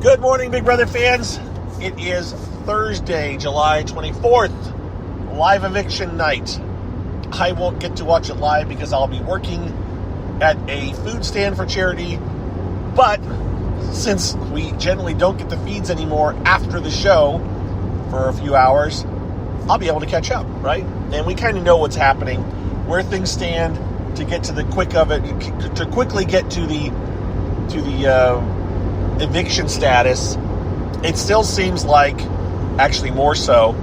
Good morning, Big Brother fans. It is Thursday, July 24th, live eviction night. I won't get to watch it live because I'll be working at a food stand for charity, but since we generally don't get the feeds anymore after the show for a few hours, I'll be able to catch up, right? And we kind of know what's happening, where things stand, to get to the quick of it, to quickly get to the eviction status. It still seems like, actually more so,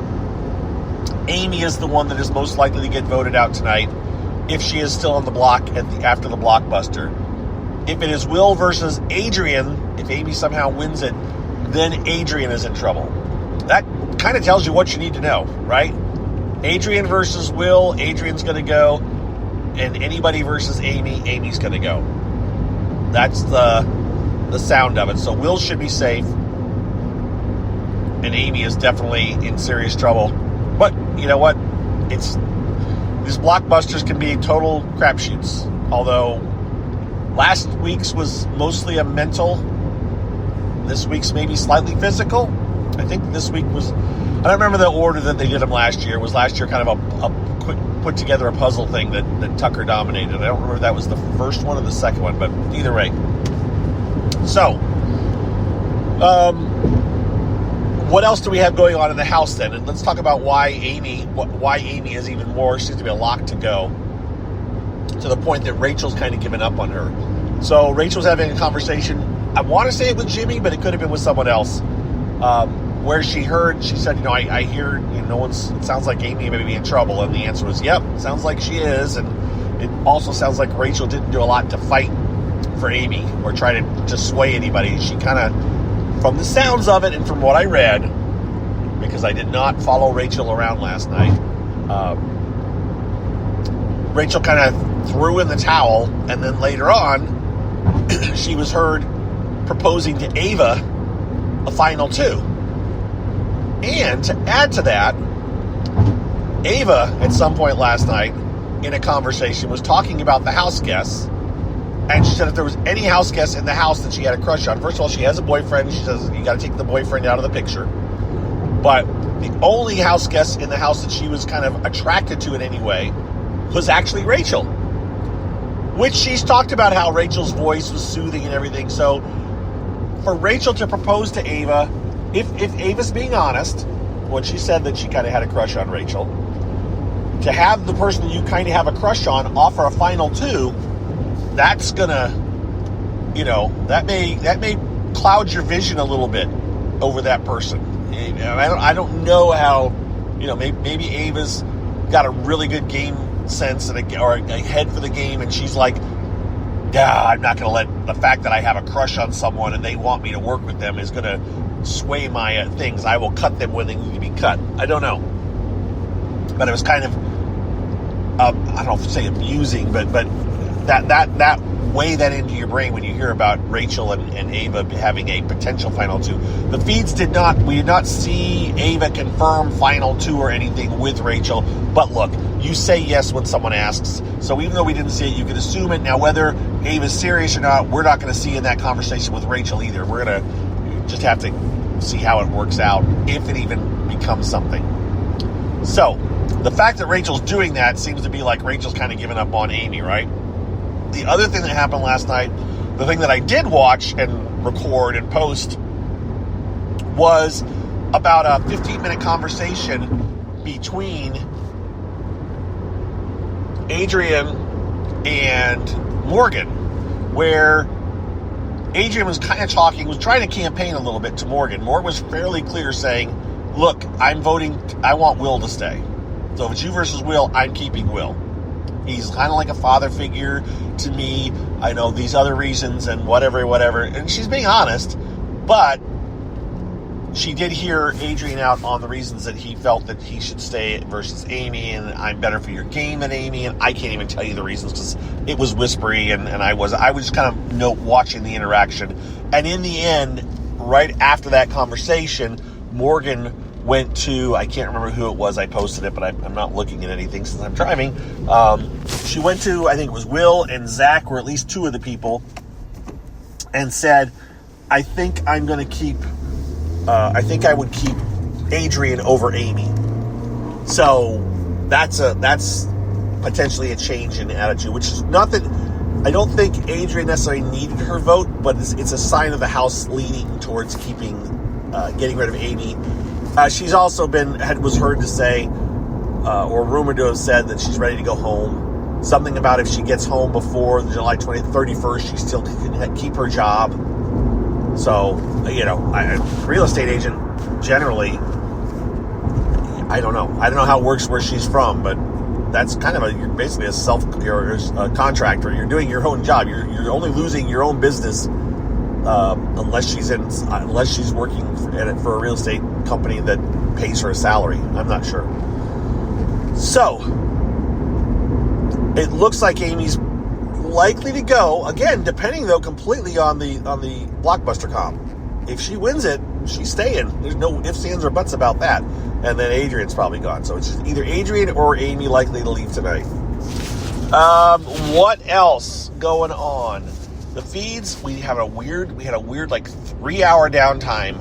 Amy is the one that is most likely to get voted out tonight if she is still on the block after the blockbuster. If it is Will versus Adrian, if Amy somehow wins it, then Adrian is in trouble. That kind of tells you what you need to know, right? Adrian versus Will, Adrian's going to go, and anybody versus Amy, Amy's going to go. That's the sound of it. So Will should be safe, and Amy is definitely in serious trouble. But you know what? These blockbusters can be total crapshoots. Although last week's was mostly a mental, this week's maybe slightly physical. I think this week was, I don't remember the order that they did them last year. It was last year kind of a quick put together a puzzle thing that Tucker dominated. I don't remember if that was the first one or the second one, but either way. So, what else do we have going on in the house then? And let's talk about why Amy is even more, seems to be a lock to go, to the point that Rachel's kind of given up on her. So Rachel's having a conversation, I want to say it was Jimmy, but it could have been with someone else, where she said, I hear, it sounds like Amy may be in trouble. And the answer was, yep, sounds like she is. And it also sounds like Rachel didn't do a lot to fight for Amy or try to sway anybody. She kind of, from the sounds of it and from what I read, because I did not follow Rachel around last night, Rachel kind of threw in the towel, and then later on, she was heard proposing to Ava a final two. And to add to that, Ava, at some point last night, in a conversation, was talking about the house guests. And she said if there was any house guest in the house that she had a crush on, first of all, she has a boyfriend. She says you got to take the boyfriend out of the picture. But the only house guest in the house that she was kind of attracted to in any way was actually Rachel. Which she's talked about how Rachel's voice was soothing and everything. So for Rachel to propose to Ava, if Ava's being honest, when she said that she kind of had a crush on Rachel, to have the person that you kind of have a crush on offer a final two, that's gonna, that may cloud your vision a little bit over that person. I don't know how, maybe Ava's got a really good game sense or a head for the game, and she's like, I'm not gonna let the fact that I have a crush on someone and they want me to work with them is gonna sway my things. I will cut them when they need to be cut. I don't know, but it was kind of, I don't know if to say abusing, but that weigh that into your brain when you hear about Rachel and Ava having a potential final two. The feeds we did not see Ava confirm final two or anything with Rachel, but look, you say yes when someone asks, so even though we didn't see it, you can assume it. Now, whether Ava's serious or not, we're not going to see in that conversation with Rachel either. We're going to just have to see how it works out, if it even becomes something. So, the fact that Rachel's doing that seems to be like Rachel's kind of giving up on Amy, right? The other thing that happened last night, the thing that I did watch and record and post, was about a 15-minute conversation between Adrian and Morgan, where Adrian was kind of was trying to campaign a little bit to Morgan. Morgan was fairly clear saying, look, I'm voting, I want Will to stay. So if it's you versus Will, I'm keeping Will. He's kind of like a father figure to me. I know these other reasons and whatever. And she's being honest, but she did hear Adrian out on the reasons that he felt that he should stay versus Amy, and I'm better for your game than Amy, and I can't even tell you the reasons because it was whispery, and I was kind of watching the interaction. And in the end, right after that conversation, Morgan went to, I can't remember who it was, I posted it, but I'm not looking at anything since I'm driving. She went to, I think it was Will and Zach, or at least two of the people, and said, I think I'm going to keep. I think I would keep Adrian over Amy. So that's potentially a change in attitude, which is not that I don't think Adrian necessarily needed her vote, but it's a sign of the House leaning towards getting rid of Amy. She's also was heard to say, or rumored to have said, that she's ready to go home. Something about if she gets home before July 31st, she still can keep her job. So, real estate agent generally, I don't know. I don't know how it works where she's from, but that's kind of you're basically you're a contractor. You're doing your own job. You're only losing your own business unless she's working for a real estate company that pays her a salary. I'm not sure. So it looks like Amy's likely to go again, depending though completely on the Blockbuster comp. If she wins it, she's staying. There's no ifs, ands, or buts about that. And then Adrian's probably gone. So it's just either Adrian or Amy likely to leave tonight. What else going on? The feeds, we had a weird like 3-hour downtime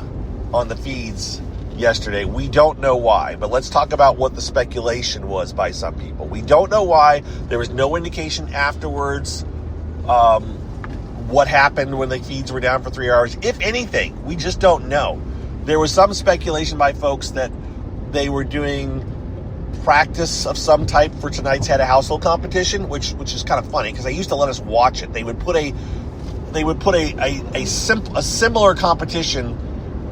on the feeds yesterday. We don't know why, but let's talk about what the speculation was by some people. We don't know why. There was no indication afterwards what happened when the feeds were down for 3 hours. If anything, we just don't know. There was some speculation by folks that they were doing practice of some type for tonight's Head of Household competition, which is kind of funny because they used to let us watch it. They would put a similar competition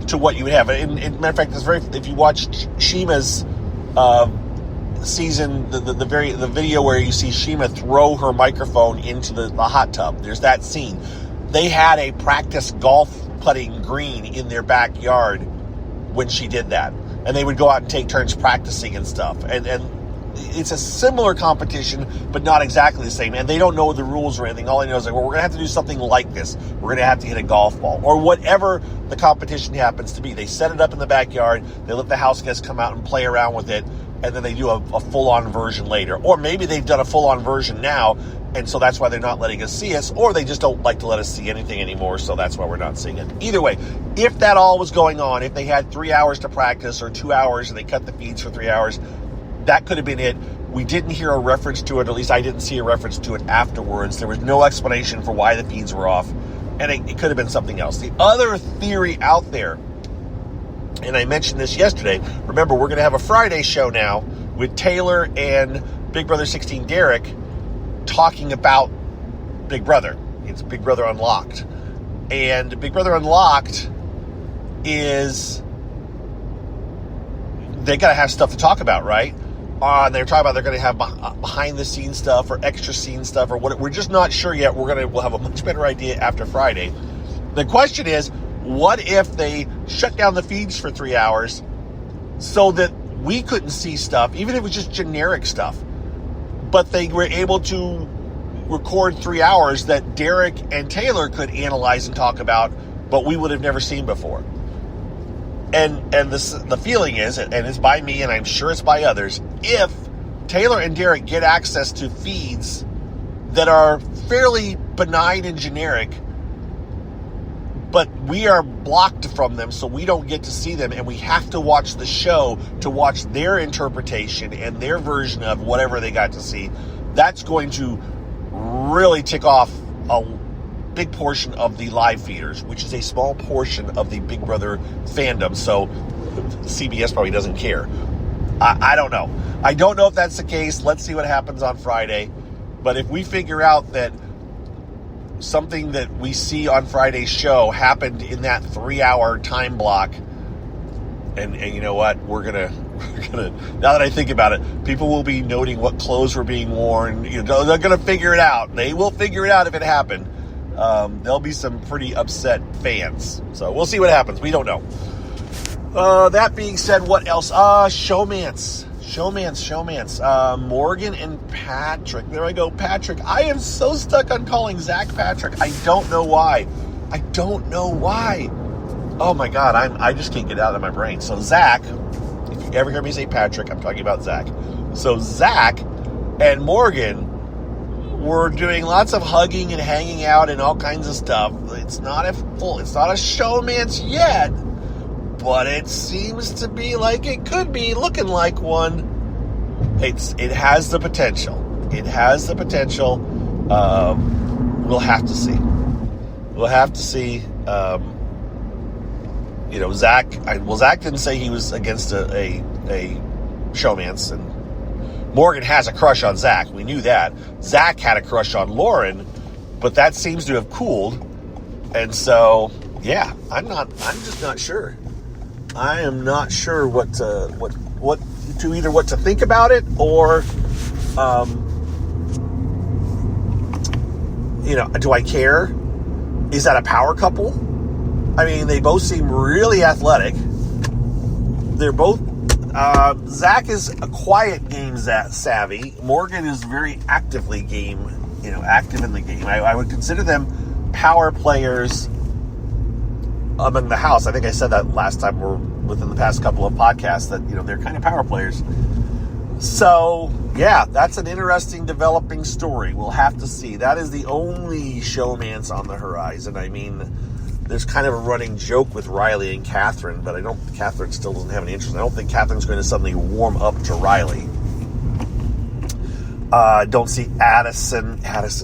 to what you would have. And matter of fact, if you watch Shima's season, the video where you see Shima throw her microphone into the hot tub, there's that scene. They had a practice golf putting green in their backyard when she did that, and they would go out and take turns practicing and stuff. And it's a similar competition, but not exactly the same. And they don't know the rules or anything. All they know is we're going to have to do something like this. We're going to have to hit a golf ball or whatever the competition happens to be. They set it up in the backyard. They let the house guests come out and play around with it. And then they do a full-on version later. Or maybe they've done a full-on version now, and so that's why they're not letting us see us. Or they just don't like to let us see anything anymore, so that's why we're not seeing it. Either way, if that all was going on, if they had 3 hours to practice or 2 hours and they cut the feeds for 3 hours, that could have been it. We didn't hear a reference to it, or at least I didn't see a reference to it afterwards. There was no explanation for why the feeds were off, and it could have been something else. The other theory out there, and I mentioned this yesterday, remember, we're going to have a Friday show now with Taylor and Big Brother 16 Derek talking about Big Brother. It's Big Brother Unlocked. And Big Brother Unlocked is, they got to have stuff to talk about, right? They're talking about they're going to have behind-the-scenes stuff or extra-scene stuff or what. We're just not sure yet. We'll have a much better idea after Friday. The question is, what if they shut down the feeds for 3 hours so that we couldn't see stuff, even if it was just generic stuff, but they were able to record 3 hours that Derek and Taylor could analyze and talk about, but we would have never seen before. And the feeling is, and it's by me and I'm sure it's by others, if Taylor and Derek get access to feeds that are fairly benign and generic, but we are blocked from them, so we don't get to see them, and we have to watch the show to watch their interpretation and their version of whatever they got to see, that's going to really tick off a big portion of the live feeders, which is a small portion of the Big Brother fandom, so CBS probably doesn't care. I don't know. I don't know if that's the case. Let's see what happens on Friday. But if we figure out that something that we see on Friday's show happened in that 3 hour time block, and you know what, we're gonna now that I think about it, people will be noting what clothes were being worn. They're gonna figure it out. They will figure it out if it happened. There'll be some pretty upset fans, so we'll see what happens. We don't know. That being said, what else? Showmance. Morgan and Patrick. There I go, Patrick. I am so stuck on calling Zach Patrick. I don't know why. Oh my God, I just can't get it out of my brain. So Zach, if you ever hear me say Patrick, I'm talking about Zach. So Zach and Morgan were doing lots of hugging and hanging out and all kinds of stuff. It's not a showmance yet, but it seems to be like it could be looking like one. It has the potential. It has the potential. We'll have to see. We'll have to see. Zach didn't say he was against a showmance, and Morgan has a crush on Zach. We knew that. Zach had a crush on Lauren, but that seems to have cooled. And so, yeah, I'm just not sure. I am not sure what to think about it, or, do I care? Is that a power couple? I mean, they both seem really athletic. They're both, Zach is a quiet game savvy. Morgan is very active in the game. I would consider them power players among the house. I think I said that last time, or within the past couple of podcasts, that, they're kind of power players. So, yeah, that's an interesting developing story. We'll have to see. That is the only showmance on the horizon. I mean, there's kind of a running joke with Riley and Catherine, but Catherine still doesn't have any interest. I don't think Catherine's going to suddenly warm up to Riley. Don't see Addison. That's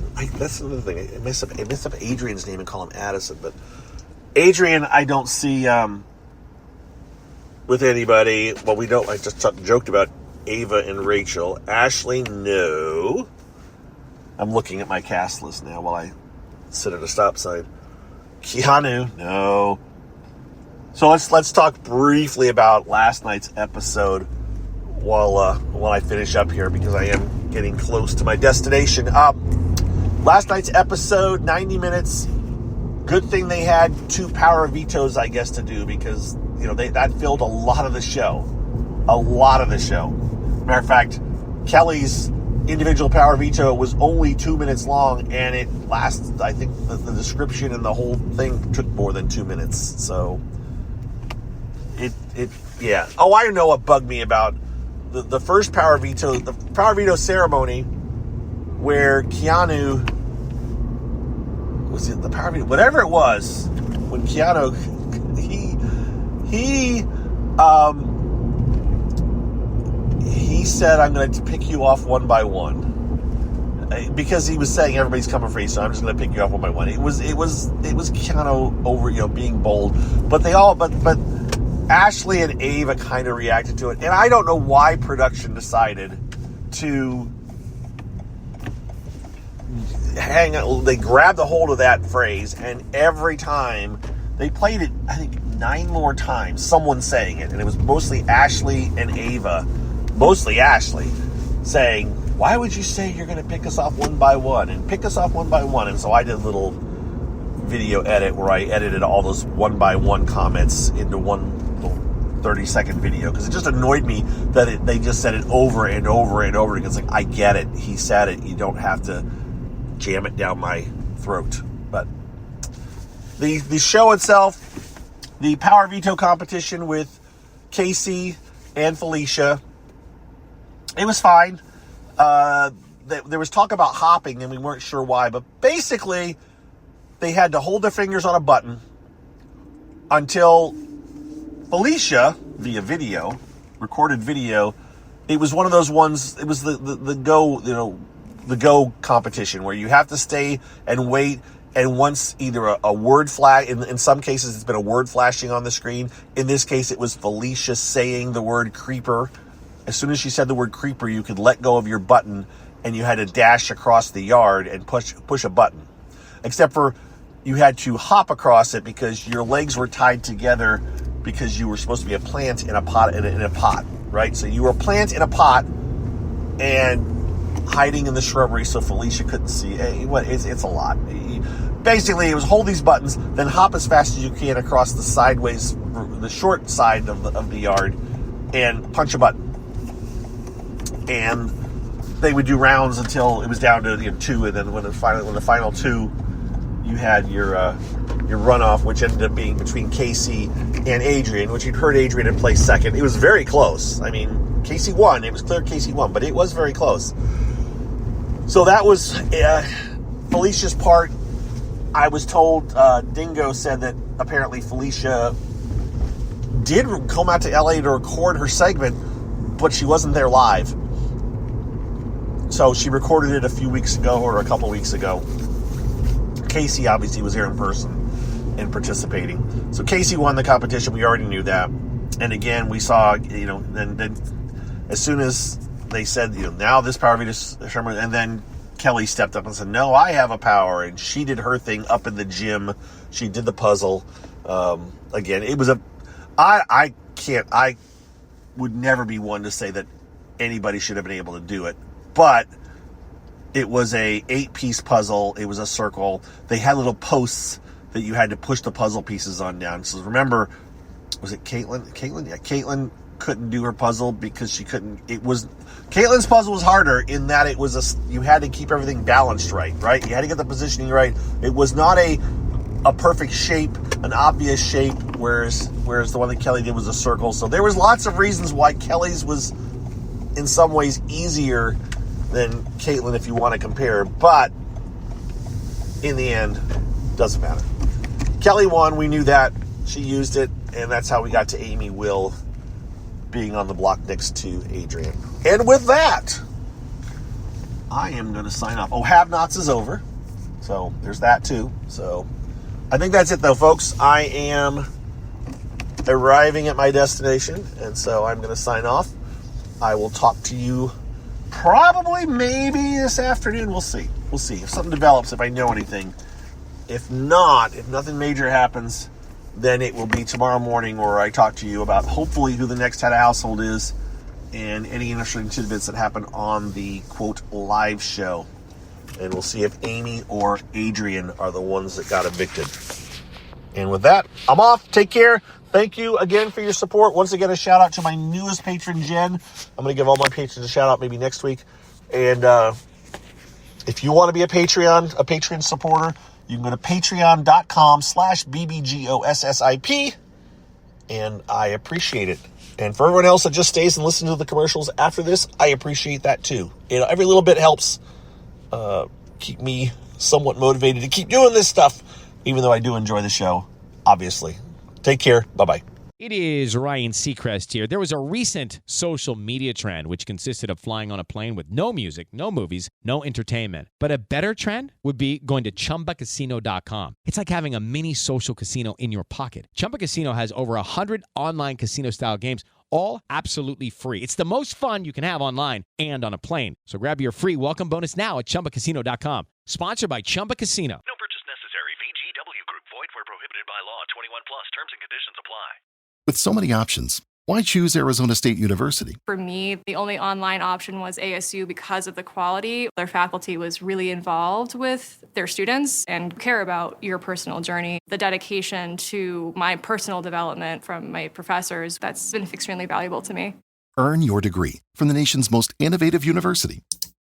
another thing. I mess up Adrian's name and call him Addison, but Adrian, I don't see with anybody. Well, we don't. I just joked about Ava and Rachel. Ashley, no. I'm looking at my cast list now while I sit at a stop sign. Keanu, no. So let's talk briefly about last night's episode while I finish up here, because I am getting close to my destination. Last night's episode, 90 minutes. Good thing they had 2 power vetoes, I guess, to do, because that filled a lot of the show. Matter of fact, Kelly's individual power veto was only 2 minutes long, and it lasted, I think the description and the whole thing took more than 2 minutes. So yeah. Oh, I know what bugged me about the first power veto, the power veto ceremony, where Keanu, was it the power veto, whatever it was, when Keanu, he said, I'm going to pick you off one by one, because he was saying everybody's coming for you, so I'm just going to pick you off one by one. It was Keanu over, being bold, but Ashley and Ava kind of reacted to it, and I don't know why production decided to they grabbed a hold of that phrase, and every time they played it, I think 9 more times, someone saying it, and it was mostly Ashley and Ava. Mostly Ashley saying, why would you say you're going to pick us off one by one? And pick us off one by one. And so I did a little video edit where I edited all those one by one comments into one little 30-second video, because it just annoyed me that they just said it over and over and over again. It's like, I get it. He said it. You don't have to jam it down my throat. But the show itself, the power veto competition with Casey and Felicia, it was fine. There was talk about hopping, and we weren't sure why. But basically, they had to hold their fingers on a button until Felicia, via video, recorded video, it was one of those ones, it was the go competition, where you have to stay and wait, and once either a word flash, in some cases it's been a word flashing on the screen. In this case, it was Felicia saying the word creeper. As soon as she said the word creeper, you could let go of your button, and you had to dash across the yard and push a button. Except for you had to hop across it because your legs were tied together, because you were supposed to be a plant in a pot, right? So you were a plant in a pot and hiding in the shrubbery so Felicia couldn't see. It's a lot. Basically, it was hold these buttons, then hop as fast as you can across the short side of the yard, and punch a button. And they would do rounds until it was down to 2, and then when the final 2, you had your runoff, which ended up being between Casey and Adrian, which you'd heard Adrian had placed second. It was very close. I mean, Casey won. It was clear Casey won, but it was very close. So that was Felicia's part. I was told, Dingo said that apparently Felicia did come out to LA to record her segment, but she wasn't there live. So she recorded it a few weeks ago or a couple weeks ago. Casey obviously was here in person and participating. So Casey won the competition. We already knew that. And again, we saw, then as soon as they said, now this power Venus Sherman, and then Kelly stepped up and said, no, I have a power. And she did her thing up in the gym. She did the puzzle. Again, it was I would never be one to say that anybody should have been able to do it. But it was a 8-piece puzzle. It was a circle. They had little posts that you had to push the puzzle pieces on down. So remember, was it Caitlin? Yeah, Caitlin couldn't do her puzzle because she couldn't. Caitlin's puzzle was harder in that you had to keep everything balanced right? You had to get the positioning right. It was not a perfect shape, an obvious shape, whereas the one that Kelly did was a circle. So there was lots of reasons why Kelly's was in some ways easier than Caitlin if you want to compare, but in the end, doesn't matter. Kelly won, we knew that. She used it, and that's how we got to Amy Will being on the block next to Adrian. And with that, I am going to sign off. Oh, Have Nots is over, so there's that too. So I think that's it though, folks. I am arriving at my destination, and so I'm going to sign off. I will talk to you probably maybe this afternoon. We'll see. If something develops, if I know anything. If not, if nothing major happens, then it will be tomorrow morning where I talk to you about hopefully who the next head of household is and any interesting tidbits that happen on the, quote, live show. And we'll see if Amy or Adrian are the ones that got evicted. And with that, I'm off. Take care. Thank you again for your support. Once again, a shout out to my newest patron, Jen. I'm going to give all my patrons a shout out maybe next week. And if you want to be a Patreon supporter, you can go to patreon.com/BBGOSSIP. And I appreciate it. And for everyone else that just stays and listens to the commercials after this, I appreciate that too. Every little bit helps keep me somewhat motivated to keep doing this stuff, even though I do enjoy the show, obviously. Take care. Bye-bye. It is Ryan Seacrest here. There was a recent social media trend which consisted of flying on a plane with no music, no movies, no entertainment. But a better trend would be going to ChumbaCasino.com. It's like having a mini social casino in your pocket. Chumba Casino has over 100 online casino-style games, all absolutely free. It's the most fun you can have online and on a plane. So grab your free welcome bonus now at ChumbaCasino.com. Sponsored by Chumba Casino. No purchase necessary. VGW Group. Void where prohibited by law. 21 plus. Terms and conditions apply. With so many options, why choose Arizona State University? For me, the only online option was ASU because of the quality. Their faculty was really involved with their students and care about your personal journey. The dedication to my personal development from my professors, that's been extremely valuable to me. Earn your degree from the nation's most innovative university.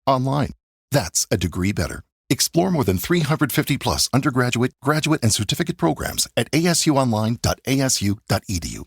Online. That's a degree better. Explore more than 350 plus undergraduate, graduate, and certificate programs at asuonline.asu.edu.